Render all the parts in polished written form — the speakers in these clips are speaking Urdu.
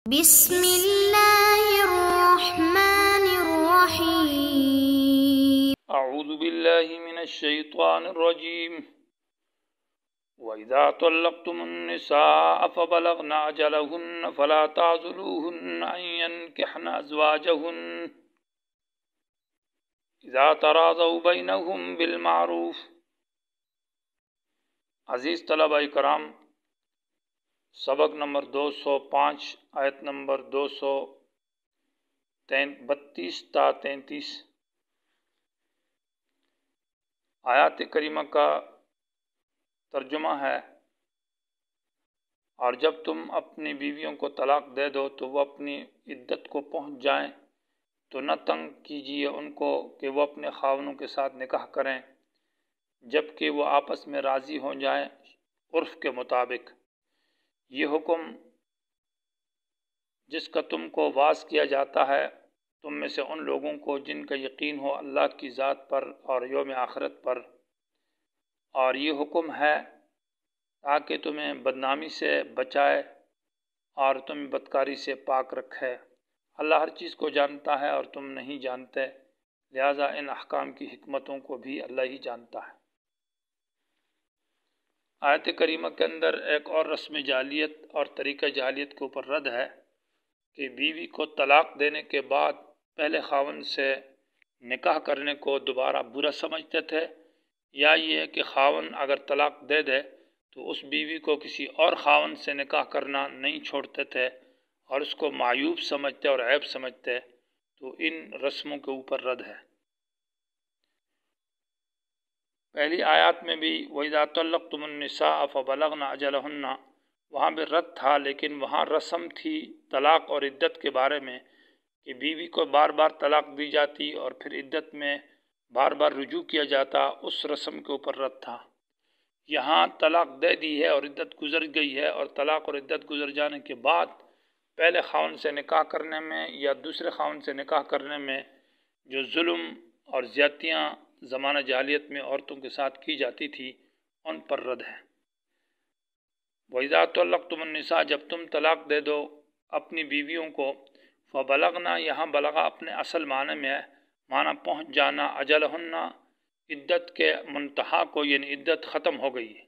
بسم اللہ الرحمن الرحیم۔ اعوذ باللہ من الشیطان الرجیم۔ وَإِذَا طَلَّقْتُمُ النِّسَاءَ فَبَلَغْنَ أَجَلَهُنَّ فَلَا تَعْضُلُوهُنَّ أَن يَنكِحْنَ أَزْوَاجَهُنَّ إِذَا تَرَاضَوْا بَيْنَهُم بِالْمَعْرُوفِ۔ عزیز طلباء کرام، سبق نمبر 205 آیت نمبر 232 تا 33 آیات کریمہ کا ترجمہ ہے، اور جب تم اپنی بیویوں کو طلاق دے دو تو وہ اپنی عدت کو پہنچ جائیں تو نہ تنگ کیجیے ان کو کہ وہ اپنے خاوندوں کے ساتھ نکاح کریں جب کہ وہ آپس میں راضی ہو جائیں عرف کے مطابق۔ یہ حکم جس کا تم کو واعظ کیا جاتا ہے تم میں سے ان لوگوں کو جن کا یقین ہو اللہ کی ذات پر اور یوم آخرت پر، اور یہ حکم ہے تاکہ تمہیں بدنامی سے بچائے اور تمہیں بدکاری سے پاک رکھے۔ اللہ ہر چیز کو جانتا ہے اور تم نہیں جانتے، لہذا ان احکام کی حکمتوں کو بھی اللہ ہی جانتا ہے۔ آیت کریمہ کے اندر ایک اور رسم جاہلیت اور طریقہ جاہلیت کے اوپر رد ہے کہ بیوی کو طلاق دینے کے بعد پہلے خاوند سے نکاح کرنے کو دوبارہ برا سمجھتے تھے، یا یہ ہے کہ خاوند اگر طلاق دے دے تو اس بیوی کو کسی اور خاوند سے نکاح کرنا نہیں چھوڑتے تھے اور اس کو معیوب سمجھتے اور عیب سمجھتے، تو ان رسموں کے اوپر رد ہے۔ پہلی آیات میں بھی وَإِذَا طَلَّقْتُمُ النِّسَاءَ فَبَلَغْنَ أَجَلَهُنَّ، وہاں بھی رد تھا، لیکن وہاں رسم تھی طلاق اور عدت کے بارے میں کہ بیوی کو بار بار طلاق دی جاتی اور پھر عدت میں بار بار رجوع کیا جاتا، اس رسم کے اوپر رد تھا۔ یہاں طلاق دے دی ہے اور عدت گزر گئی ہے، اور طلاق اور عدت گزر جانے کے بعد پہلے خاوند سے نکاح کرنے میں یا دوسرے خاوند سے نکاح کرنے میں جو ظلم اور زیادتیاں زمانہ جاہلیت میں عورتوں کے ساتھ کی جاتی تھی ان پر رد ہے۔ وَإِذَا طَلَّقْتُمُ النِّسَاءَ، جب تم طلاق دے دو اپنی بیویوں کو، فَبَلَغْنَا، یہاں بلغا اپنے اصل معنی میں ہے، معنی پہنچ جانا، اجلہن عدت کے منتہا کو، یعنی عدت ختم ہو گئی ہے،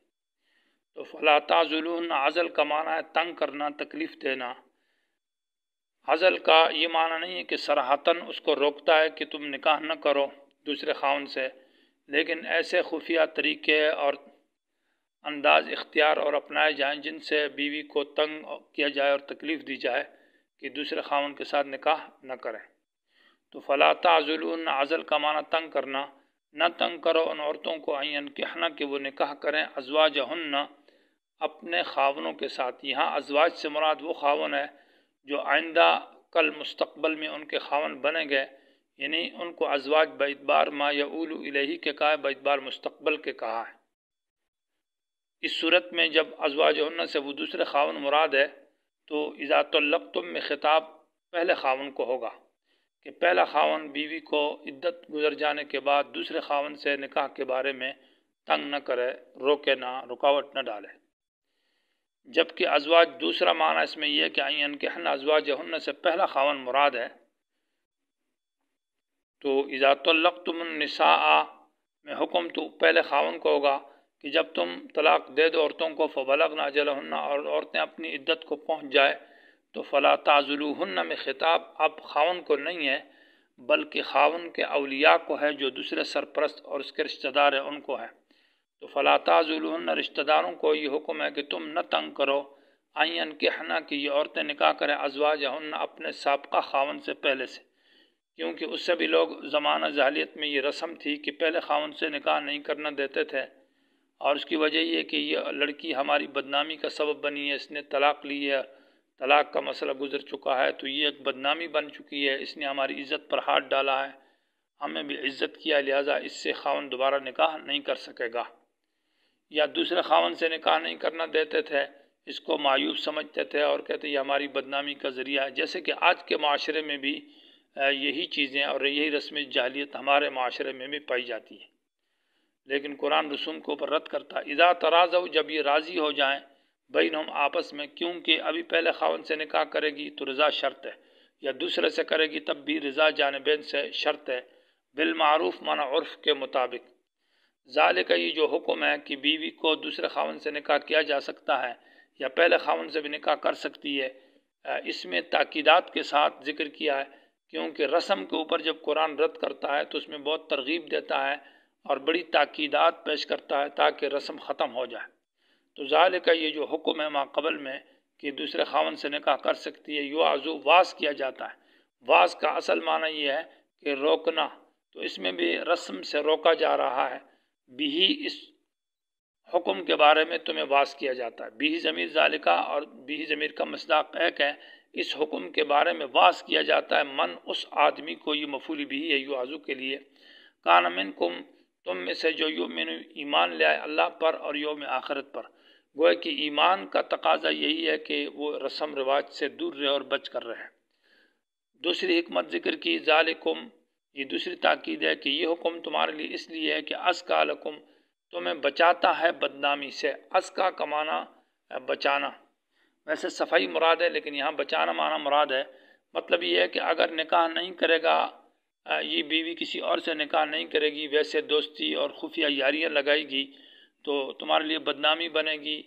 تو فَلَا تَعْضُلُوهُنَّ، عزل کا معنی ہے تنگ کرنا، تکلیف دینا۔ عزل کا یہ معنی نہیں ہے کہ صراحتاً اس کو روکتا ہے کہ تم نکاح نہ کرو دوسرے خاوند سے، لیکن ایسے خفیہ طریقے اور انداز اختیار اور اپنائے جائیں جن سے بیوی کو تنگ کیا جائے اور تکلیف دی جائے کہ دوسرے خاوند کے ساتھ نکاح نہ کریں۔ تو فَلَا تَعْضُلُوهُنَّ، عزل کا معنی تنگ کرنا، نہ تنگ کرو ان عورتوں کو، ان ينكحن، کہ وہ نکاح کریں، ازواجہن، اپنے خاوندوں کے ساتھ۔ یہاں ازواج سے مراد وہ خاوند ہے جو آئندہ کل مستقبل میں ان کے خاوند بنے گئے، یعنی ان کو ازواج باعتبار ما یؤول الیہ کے کہا ہے، باعتبار مستقبل کے کہا ہے۔ اس صورت میں جب ازواجہن سے وہ دوسرے خاوند مراد ہے تو اذا طلقتم میں خطاب پہلے خاوند کو ہوگا کہ پہلا خاوند بیوی کو عدت گزر جانے کے بعد دوسرے خاوند سے نکاح کے بارے میں تنگ نہ کرے، روکے نہ، رکاوٹ نہ ڈالے۔ جبکہ ازواج دوسرا معنی اس میں یہ ہے کہ ان ينكحن ازواجہن سے پہلا خاوند مراد ہے۔ تو اذا طلقتم النساء میں حکم تو پہلے خاوند کو ہوگا کہ جب تم طلاق دے دو عورتوں کو، فبلغن اجلہن، اور عورتیں اپنی عدت کو پہنچ جائے، تو فلا تعضلوہن میں خطاب اب خاوند کو نہیں ہے بلکہ خاوند کے اولیاء کو ہے، جو دوسرے سرپرست اور اس کے رشتہ دار ہیں ان کو ہے۔ تو فلا تعضلوہن، رشتہ داروں کو یہ حکم ہے کہ تم نہ تنگ کرو، ان ينكحن، کہ یہ عورتیں نکاح کریں، ازواجہن، اپنے سابقہ خاوند سے پہلے سے، کیونکہ اس سے بھی لوگ زمانہ جاہلیت میں یہ رسم تھی کہ پہلے خاوند سے نکاح نہیں کرنا دیتے تھے، اور اس کی وجہ یہ کہ یہ لڑکی ہماری بدنامی کا سبب بنی ہے، اس نے طلاق لی ہے، طلاق کا مسئلہ گزر چکا ہے تو یہ ایک بدنامی بن چکی ہے، اس نے ہماری عزت پر ہاتھ ڈالا ہے، ہمیں بھی عزت کیا، لہٰذا اس سے خاوند دوبارہ نکاح نہیں کر سکے گا۔ یا دوسرے خاوند سے نکاح نہیں کرنا دیتے تھے، اس کو معیوب سمجھتے تھے اور کہتے یہ ہماری بدنامی کا ذریعہ ہے، جیسے کہ آج کے معاشرے میں بھی یہی چیزیں اور یہی رسم جاہلیت ہمارے معاشرے میں بھی پائی جاتی ہے۔ لیکن قرآن رسوم کو اوپر رد کرتا، اذا تراضوا، جب یہ راضی ہو جائیں، بینہم آپس میں، کیونکہ ابھی پہلے خاوند سے نکاح کرے گی تو رضا شرط ہے، یا دوسرے سے کرے گی تب بھی رضا جانبین سے شرط ہے، بالمعروف معنی عرف کے مطابق۔ ذالک یہ جو حکم ہے کہ بیوی کو دوسرے خاوند سے نکاح کیا جا سکتا ہے یا پہلے خاوند سے بھی نکاح کر سکتی ہے، اس میں تاکیدات کے ساتھ ذکر کیا ہے، کیونکہ رسم کے اوپر جب قرآن رد کرتا ہے تو اس میں بہت ترغیب دیتا ہے اور بڑی تاکیدات پیش کرتا ہے تاکہ رسم ختم ہو جائے۔ تو ذالک یہ جو حکم ہے ما قبل میں کہ دوسرے خاوند سے نکاح کر سکتی ہے، یعظو واز کیا جاتا ہے۔ واز کا اصل معنی یہ ہے کہ روکنا، تو اس میں بھی رسم سے روکا جا رہا ہے، بھی اس حکم کے بارے میں تمہیں واز کیا جاتا ہے۔ بھی ضمیر ذالکہ اور بھی ضمیر کا مصداق ایک ہے، اس حکم کے بارے میں واز کیا جاتا ہے من اس آدمی کو، یہ مفعول بھی ہے یعظو کے لیے، کان منکم تم میں سے جو یؤمن ایمان لے آئے اللہ پر اور یوم آخرت پر۔ گویا کہ ایمان کا تقاضا یہی ہے کہ وہ رسم رواج سے دور رہے اور بچ کر رہے۔ دوسری حکمت ذکر کی، ذالکم یہ دوسری تاکید ہے کہ یہ حکم تمہارے لیے اس لیے ہے کہ ازکا لکم تمہیں بچاتا ہے بدنامی سے۔ ازکا کا معنی بچانا، ویسے صفائی مراد ہے لیکن یہاں بچانا معنی مراد ہے۔ مطلب یہ ہے کہ اگر نکاح نہیں کرے گا یہ بیوی، کسی اور سے نکاح نہیں کرے گی، ویسے دوستی اور خفیہ یاریاں لگائے گی تو تمہارے لیے بدنامی بنے گی،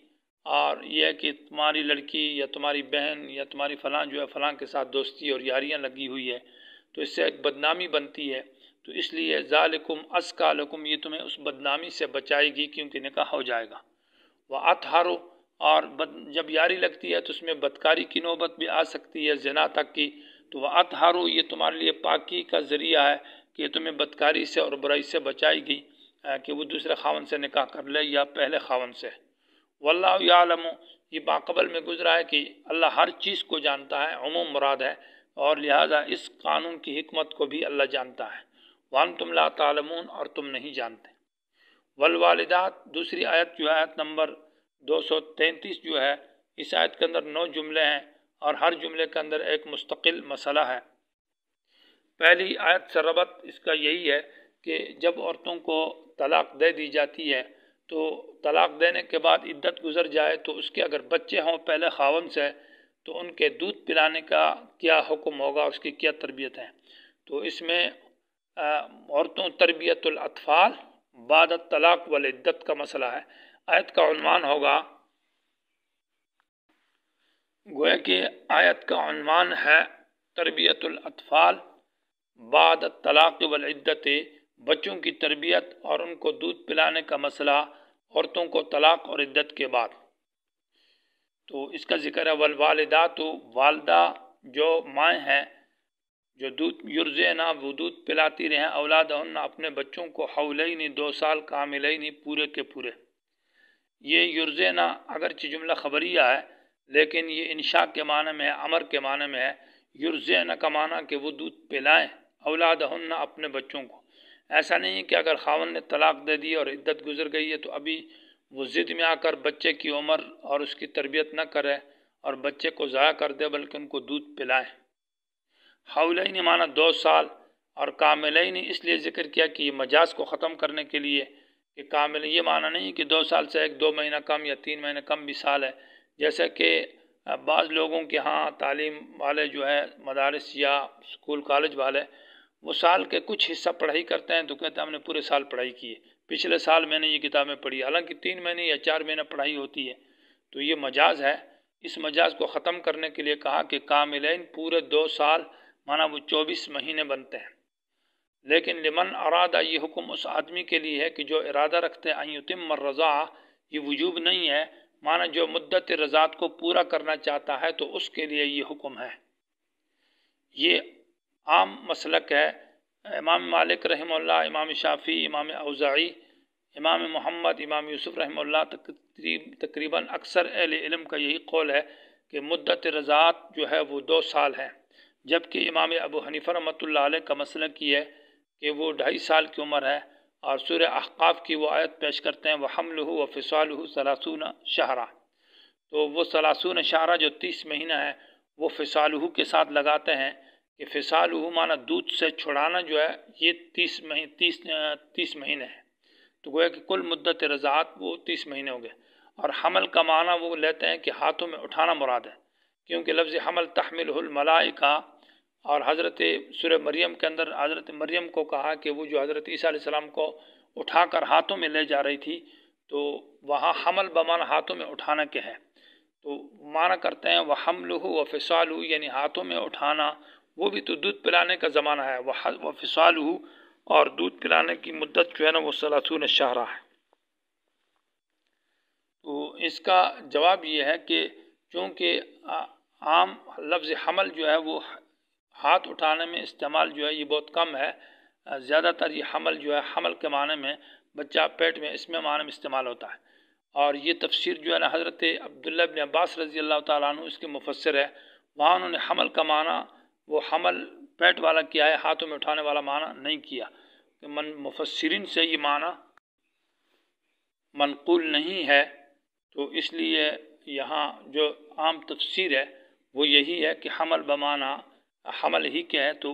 اور یہ ہے کہ تمہاری لڑکی یا تمہاری بہن یا تمہاری فلاں جو ہے فلاں کے ساتھ دوستی اور یاریاں لگی ہوئی ہے تو اس سے ایک بدنامی بنتی ہے۔ تو اس لیے ذالکم ازکا لکم یہ تمہیں اس بدنامی سے بچائے گی کیونکہ نکاح ہو جائے گا۔ وَأَطْہَرُ اور جب یاری لگتی ہے تو اس میں بدکاری کی نوبت بھی آ سکتی ہے، زنا تک کی، تو وَأَطْہَرُ یہ تمہارے لیے پاکی کا ذریعہ ہے کہ یہ تمہیں بدکاری سے اور برائی سے بچائے گی کہ وہ دوسرے خاوند سے نکاح کر لے یا پہلے خاوند سے۔ واللہ یعلم یہ باقبل میں گزرا ہے کہ اللہ ہر چیز کو جانتا ہے، عموم مراد ہے، اور لہذا اس قانون کی حکمت کو بھی اللہ جانتا ہے۔ وانتم لا تعلمون اور تم نہیں جانتے۔ والوالدات دوسری آیت جو ہے آیت نمبر 233 جو ہے، اس آیت کے اندر 9 جملے ہیں اور ہر جملے کے اندر ایک مستقل مسئلہ ہے۔ پہلی آیت سے ربط اس کا یہی ہے کہ جب عورتوں کو طلاق دے دی جاتی ہے تو طلاق دینے کے بعد عدت گزر جائے تو اس کے اگر بچے ہوں پہلے خاوند سے تو ان کے دودھ پلانے کا کیا حکم ہوگا، اس کی کیا تربیت ہے۔ تو اس میں عورتوں تربیت الاطفال بعد الطلاق والعدت کا مسئلہ ہے۔ آیت کا عنوان ہوگا، گویا کہ آیت کا عنوان ہے تربیت الاطفال بعد الطلاق والعدت، بچوں کی تربیت اور ان کو دودھ پلانے کا مسئلہ عورتوں کو طلاق اور عدت کے بعد۔ تو اس کا ذکر ہے والوالدات والدہ جو مائیں ہیں جو دودھ یرضعنا وہ دودھ پلاتی رہیں اولادہن اپنے بچوں کو حولین 2 سال کاملین پورے کے پورے۔ یہ یرضعنا اگرچہ جملہ خبریہ ہے لیکن یہ انشاء کے معنی میں ہے، امر کے معنی میں ہے۔ یرضعنا کا معنی کہ وہ دودھ پلائیں اولادہن اپنے بچوں کو۔ ایسا نہیں ہے کہ اگر خاوند نے طلاق دے دی اور عدت گزر گئی ہے تو ابھی وہ ضد میں آ کر بچے کی عمر اور اس کی تربیت نہ کرے اور بچے کو ضائع کر دے، بلکہ ان کو دودھ پلائیں۔ حولین معنی 2 سال اور کاملین اس لیے ذکر کیا کہ یہ مجاز کو ختم کرنے کے لیے کہ کامل یہ معنی نہیں کہ 2 سال سے 1-2 مہینہ کم یا 3 مہینہ کم بھی سال ہے، جیسا کہ بعض لوگوں کے ہاں تعلیم والے جو ہے مدارس یا اسکول کالج والے وہ سال کے کچھ حصہ پڑھائی کرتے ہیں تو کہتے ہیں ہم نے پورے سال پڑھائی کی ہے، پچھلے سال میں نے یہ کتابیں پڑھی، حالانکہ 3 مہینے یا 4 مہینہ پڑھائی ہوتی ہے۔ تو یہ مجاز ہے، اس مجاز کو ختم کرنے کے لیے کہا کہ کاملین پورے 2 سال مانا وہ 24 مہینے بنتے ہیں۔ لیکن لمن ارادہ یہ حکم اس آدمی کے لیے ہے کہ جو ارادہ رکھتے ہیں ان یتم الرضاعہ، یہ وجوب نہیں ہے، مانا جو مدت رضاعت کو پورا کرنا چاہتا ہے تو اس کے لیے یہ حکم ہے۔ یہ عام مسلک ہے امام مالک رحمہ اللہ، امام شافعی، امام اوزاعی، امام محمد، امام یوسف رحمہ اللہ، تقریباً اکثر اہل علم کا یہی قول ہے کہ مدت رضاعت جو ہے وہ 2 سال ہے، جبکہ امام ابو حنیفہ رحمۃ اللہ علیہ کا مسلک یہ ہے کہ وہ 2.5 سال کی عمر ہے، اور سورہ احقاف کی وہ آیت پیش کرتے ہیں وَحَمْلُهُ وَفِصَالُهُ 30 شہرا، تو وہ 30 شہرا جو 30 مہینہ ہے وہ فصالہ کے ساتھ لگاتے ہیں کہ فصالہ معنی دودھ سے چھڑانا جو ہے یہ 30 مہینے ہے، تو گویا کہ کل مدت رضاعت وہ 30 مہینے ہو گئے۔ اور حمل کا معنی وہ لیتے ہیں کہ ہاتھوں میں اٹھانا مراد ہے، کیونکہ لفظ حمل تحملہ الملائکہ، اور حضرت سورہ مریم کے اندر حضرت مریم کو کہا کہ وہ جو حضرت عیسیٰ علیہ السلام کو اٹھا کر ہاتھوں میں لے جا رہی تھی، تو وہاں حمل بمعنی ہاتھوں میں اٹھانا کے ہے، تو معنی کرتے ہیں وحملہ وفصالہ، یعنی ہاتھوں میں اٹھانا، وہ بھی تو دودھ پلانے کا زمانہ ہے، وفصالہ، اور دودھ پلانے کی مدت جو ہے نا وہ 30 شہرہ ہے۔ تو اس کا جواب یہ ہے کہ چونکہ عام لفظ حمل جو ہے وہ ہاتھ اٹھانے میں استعمال جو ہے یہ بہت کم ہے، زیادہ تر یہ حمل جو ہے حمل کے معنی میں بچہ پیٹ میں، اس میں معنی میں استعمال ہوتا ہے، اور یہ تفسیر جو ہے نا حضرت عبداللہ بن عباس رضی اللہ تعالیٰ عنہ اس کے مفسر ہے، وہاں انہوں نے حمل کا معنی وہ حمل پیٹ والا کیا ہے، ہاتھوں میں اٹھانے والا معنی نہیں کیا، کہ مفسرین سے یہ معنی منقول نہیں ہے، تو اس لیے یہاں جو عام تفسیر ہے وہ یہی ہے کہ حمل بمعنی حمل ہی کے ہے۔ تو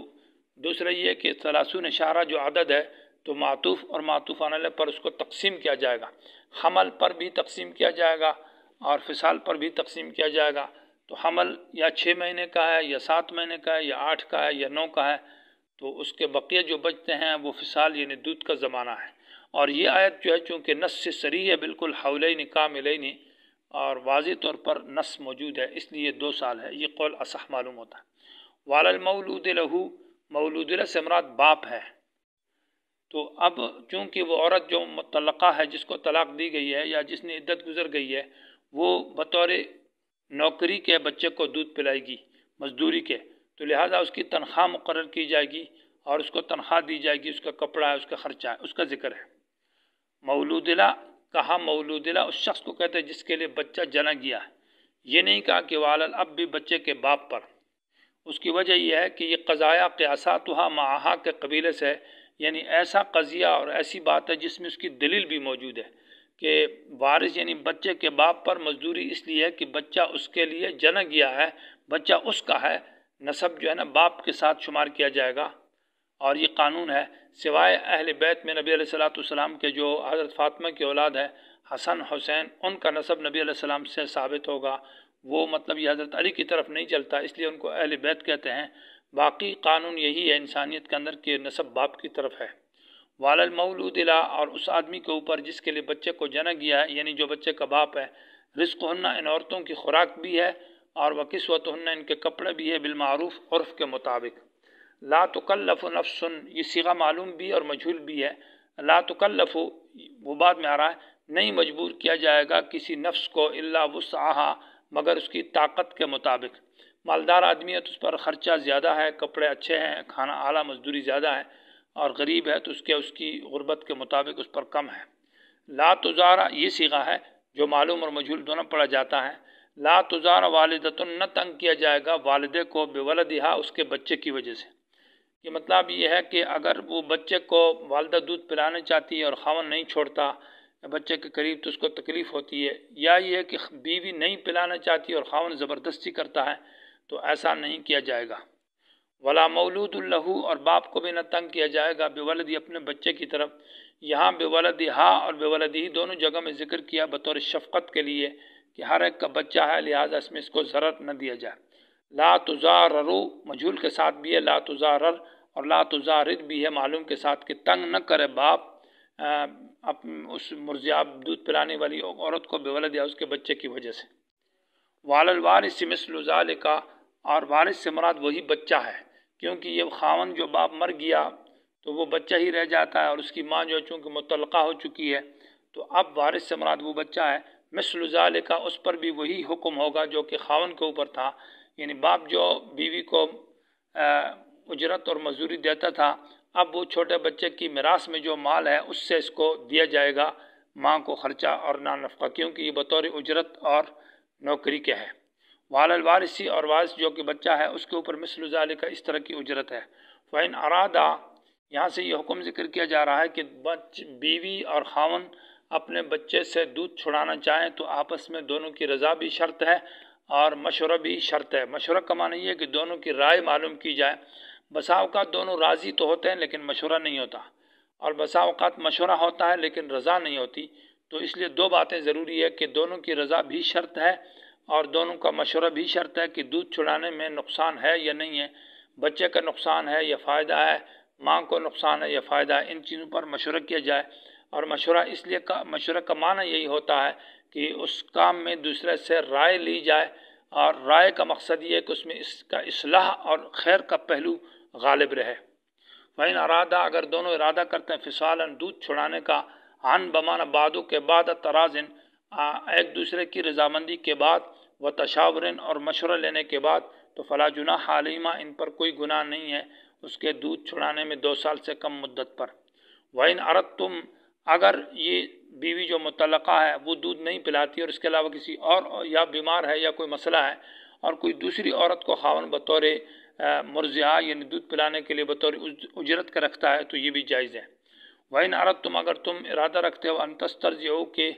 دوسرا یہ کہ 30 شہرہ جو عدد ہے تو معطوف اور معطوف علیہ پر اس کو تقسیم کیا جائے گا، حمل پر بھی تقسیم کیا جائے گا اور فصال پر بھی تقسیم کیا جائے گا، تو حمل یا 6 مہینے کا ہے یا 7 مہینے کا ہے یا 8 کا ہے یا 9 کا ہے، تو اس کے بقیہ جو بچتے ہیں وہ فصال یعنی دودھ کا زمانہ ہے۔ اور یہ آیت جو ہے چونکہ نص سے صریح ہے، بالکل حولین کاملین، اور واضح طور پر نص موجود ہے، اس لیے 2 سال ہے، یہ قول اصح معلوم ہوتا ہے۔ وعلی المولود لہ، مولود لہ سے مراد باپ ہے، تو اب چونکہ وہ عورت جو مطلقہ ہے، جس کو طلاق دی گئی ہے یا جس نے عدت گزر گئی ہے، وہ بطور نوکری کے بچے کو دودھ پلائے گی، مزدوری کے، تو لہٰذا اس کی تنخواہ مقرر کی جائے گی اور اس کو تنخواہ دی جائے گی، اس کا کپڑا ہے، اس کا خرچہ ہے، اس کا ذکر ہے۔ مولود لہ کہا، مولود لہ اس شخص کو کہتے ہیں جس کے لیے بچہ جنا گیا ہے، یہ نہیں کہا کہ وعلی الاب بھی بچے کے باپ پر۔ اس کی وجہ یہ ہے کہ یہ قضایا قیاساتھا معہا کے قبیلے سے، یعنی ایسا قضیہ اور ایسی بات ہے جس میں اس کی دلیل بھی موجود ہے کہ وارث یعنی بچے کے باپ پر مزدوری اس لیے ہے کہ بچہ اس کے لیے جنا گیا ہے، بچہ اس کا ہے، نسب جو ہے نا باپ کے ساتھ شمار کیا جائے گا، اور یہ قانون ہے سوائے اہل بیت میں نبی علیہ السلام کے جو حضرت فاطمہ کی اولاد ہے حسن حسین، ان کا نسب نبی علیہ السلام سے ثابت ہوگا، وہ مطلب یہ حضرت علی کی طرف نہیں چلتا، اس لیے ان کو اہل بیت کہتے ہیں۔ باقی قانون یہی ہے انسانیت کے اندر کہ نسب باپ کی طرف ہے۔ وعلی المولود لہ، اور اس آدمی کے اوپر جس کے لیے بچے کو جنا گیا ہے، یعنی جو بچے کا باپ ہے، رزقہن، ان عورتوں کی خوراک بھی ہے، اور وکسوتہن، ان کے کپڑے بھی ہے، بالمعروف، عرف کے مطابق۔ لا تکلف نفس، یہ صیغہ معلوم بھی اور مجہول بھی ہے، لا تکلف وہ بعد میں آ رہا ہے، نہیں مجبور کیا جائے گا کسی نفس کو الا وسعہا، مگر اس کی طاقت کے مطابق۔ مالدار آدمی ہے تو اس پر خرچہ زیادہ ہے، کپڑے اچھے ہیں، کھانا اعلیٰ، مزدوری زیادہ ہے، اور غریب ہے تو اس کی غربت کے مطابق اس پر کم ہے۔ لا تزارا یہ صیغہ ہے جو معلوم اور مجہول دونوں پڑھا جاتا ہے۔ لا تزارا والدۃ، نہ تنگ کیا جائے گا والدے کو بولدہا، اس کے بچے کی وجہ سے۔ یہ مطلب یہ ہے کہ اگر وہ بچے کو والدہ دودھ پلانا چاہتی ہے اور خاوند نہیں چھوڑتا بچے کے قریب تو اس کو تکلیف ہوتی ہے، یا یہ ہے کہ بیوی نہیں پلانا چاہتی اور خاوند زبردستی کرتا ہے، تو ایسا نہیں کیا جائے گا۔ ولا مولود لہ، اور باپ کو بھی نہ تنگ کیا جائے گا بولدی، اپنے بچے کی طرف۔ یہاں بولدہا اور بولدی دونوں جگہ میں ذکر کیا بطور شفقت کے لیے کہ ہر ایک کا بچہ ہے، لہٰذا اس میں اس کو ضرر نہ دیا جائے۔ لا تزاررو مجہول کے ساتھ بھی ہے، لا تزارر، اور لا تزارد بھی ہے معلوم کے ساتھ کہ تنگ نہ کرے باپ اس مرضعہ دودھ پلانے والی عورت کو بولد یا اس کے بچے کی وجہ سے۔ وعلی الوارث مثل ذالک، اور وارث سے مراد وہی بچہ ہے، کیونکہ یہ خاوند جو باپ مر گیا تو وہ بچہ ہی رہ جاتا ہے، اور اس کی ماں جو چونکہ مطلقہ ہو چکی ہے، تو اب وارث سے مراد وہ بچہ ہے۔ مثل ذالک، اس پر بھی وہی حکم ہوگا جو کہ خاوند کے اوپر تھا، یعنی باپ جو بیوی کو اجرت اور مزدوری دیتا تھا، اب وہ چھوٹے بچے کی میراث میں جو مال ہے اس سے اس کو دیا جائے گا، ماں کو خرچہ اور نفقہ، کیونکہ یہ بطور اجرت اور نوکری کے ہے۔ وعلی الوارث، اور وارث جو کہ بچہ ہے اس کے اوپر مثل ذالک، اس طرح کی اجرت ہے۔ فإن ارادا، یہاں سے یہ حکم ذکر کیا جا رہا ہے کہ بیوی اور خاوند اپنے بچے سے دودھ چھڑانا چاہیں تو آپس میں دونوں کی رضا بھی شرط ہے اور مشورہ بھی شرط ہے۔ مشورہ کا معنی یہ ہے کہ دونوں کی رائے معلوم کی جائے۔ بسا اوقات دونوں راضی تو ہوتے ہیں لیکن مشورہ نہیں ہوتا، اور بسا اوقات مشورہ ہوتا ہے لیکن رضا نہیں ہوتی، تو اس لیے دو باتیں ضروری ہے کہ دونوں کی رضا بھی شرط ہے اور دونوں کا مشورہ بھی شرط ہے کہ دودھ چھڑانے میں نقصان ہے یا نہیں ہے، بچے کا نقصان ہے یا فائدہ ہے، ماں کو نقصان ہے یا فائدہ ہے، ان چیزوں پر مشورہ کیا جائے۔ اور مشورہ اس لیے مشورہ کا معنی یہی ہوتا ہے کہ اس کام میں دوسرے سے رائے لی جائے، اور رائے کا مقصد یہ ہے کہ اس میں اس کا اصلاح اور خیر کا پہلو غالب رہے۔ فَإِنْ ارادہ اگر دونوں ارادہ کرتے ہیں فصالاً دودھ چھڑانے کا، عن بمانا بعدو کے بعد، ترازن ایک دوسرے کی رضامندی کے بعد، و تشاورن اور مشورہ لینے کے بعد، تو فلا جناح علیہما ان پر کوئی گناہ نہیں ہے اس کے دودھ چھڑانے میں 2 سال سے کم مدت پر۔ وَإِنْ أَرَدْتُمْ اگر یہ بیوی جو مطلقہ ہے وہ دودھ نہیں پلاتی اور اس کے علاوہ کسی اور یا بیمار ہے یا کوئی مسئلہ ہے اور کوئی دوسری عورت کو خاوند بطور مرضعہ یعنی دودھ پلانے کے لیے بطور اجرت کا رکھتا ہے تو یہ بھی جائز ہے۔ وَإِنْ أَرَدْتُمْ اگر تم ارادہ رکھتے ہو ان تسترضعوا کہ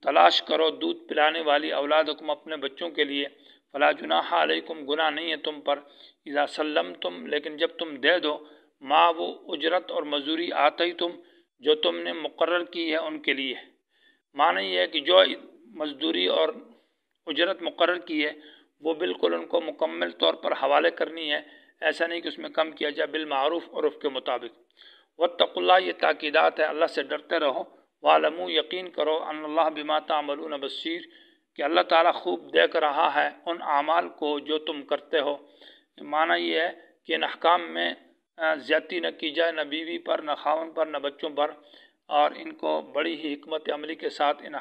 تلاش کرو دودھ پلانے والی اولادکم اپنے بچوں کے لیے، فلا جناح علیکم گناہ نہیں ہے تم پر، اذا سلمتم لیکن جب تم دے دو، ما وہ اجرت اور مزدوری آتیتم جو تم نے مقرر کی ہے ان کے لیے۔ معنی یہ ہے کہ جو مزدوری اور اجرت مقرر کی ہے وہ بالکل ان کو مکمل طور پر حوالے کرنی ہے، ایسا نہیں کہ اس میں کم کیا جائے، بالمعروف عرف کے مطابق۔ واتقوا اللہ یہ تاکیدات ہے، اللہ سے ڈرتے رہو، وَاعْلَمُوا یقین کرو، ان اللہ بما تعملون بصیر کہ اللہ تعالیٰ خوب دیکھ رہا ہے ان اعمال کو جو تم کرتے ہو۔ معنی یہ ہے کہ ان احکام میں زیادتی نہ کی جائے، نہ بیوی پر، نہ خاوند پر، نہ بچوں پر، اور ان کو بڑی ہی حکمت عملی کے ساتھ ان